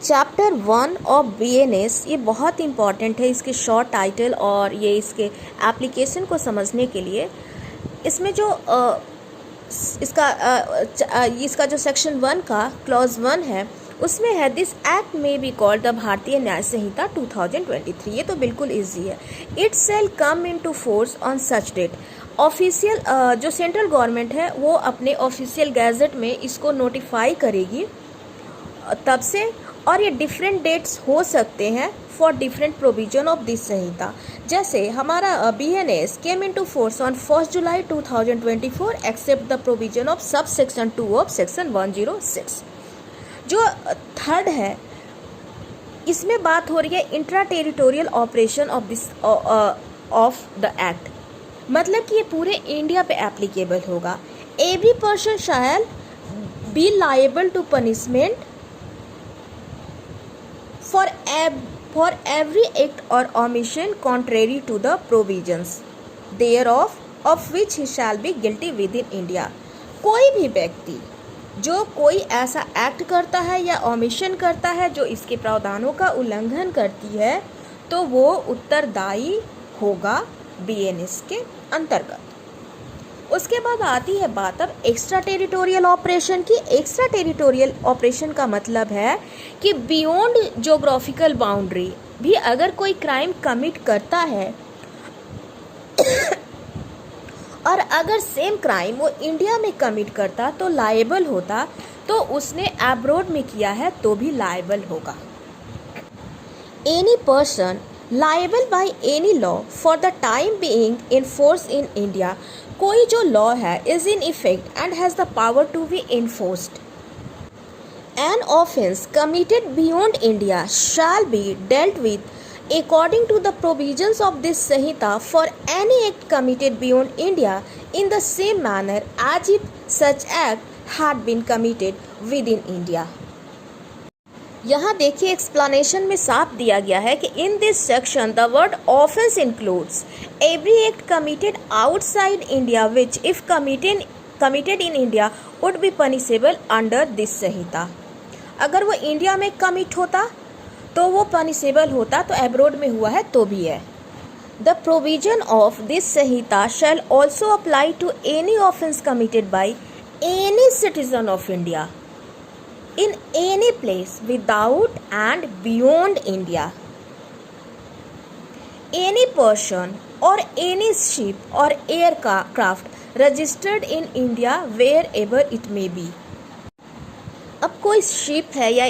Chapter 1 of BNS ये बहुत important है, इसके शॉर्ट टाइटल और ये इसके एप्लीकेशन को समझने के लिए। इसमें जो इसका जो सेक्शन 1 का क्लॉज 1 है उसमें है this act may be called the Bharatiya Nyaya Sanhita 2023। ये तो बिल्कुल इजी है। It shall come into force on such date. Official जो सेंट्रल गवर्नमेंट है वो अपने ऑफिशियल गैजेट में इसको नोटिफाई करेगी तब से, और ये डिफरेंट डेट्स हो सकते हैं for different provision of this Sanhita. जैसे हमारा BNS came into force on 1 July 2024 except the provision of sub section 2 of section 106। जो थर्ड है इसमें बात हो रही है intra territorial operation of this of the act, मतलब कि ये पूरे इंडिया पे एप्लीकेबल होगा। Every person shall be liable to punishment for every act or omission contrary to the provisions thereof of which he shall be guilty within India। कोई भी व्यक्ति जो कोई ऐसा एक्ट करता है या ओमिशन करता है जो इसके प्रावधानों का उल्लंघन करती है तो वो उत्तरदायी होगा बीएनएस के अंतर्गत। उसके बाद आती है बात अब एक्स्ट्रा टेरिटोरियल ऑपरेशन की। एक्स्ट्रा टेरिटोरियल ऑपरेशन का मतलब है कि बियॉन्ड ज्योग्राफिकल बाउंड्री भी अगर कोई क्राइम कमिट करता है और अगर सेम क्राइम वो इंडिया में कमिट करता तो लायबल होता, तो उसने एब्रोड में किया है तो भी लायबल होगा। Any person liable by any law for the time being in force in India, कोई जो लॉ है is in effect and has the power to be enforced. An offence committed beyond India shall be dealt with according to the provisions of this Sanhita for any act committed beyond India in the same manner as if such act had been committed within India। यहाँ देखिए explanation में साफ दिया गया है कि in this section the word offence includes every act committed outside India which if committed in India would be punishable under this Sanhita. अगर वो इंडिया में कमिट होता तो वो पनिशेबल होता, तो एब्रोड में हुआ है तो भी है। The provision of this Sanhita shall also apply to any offence committed by any citizen of India in any place without and beyond India, any person or any ship or aircraft registered in India wherever it may be। अब कोई ship है या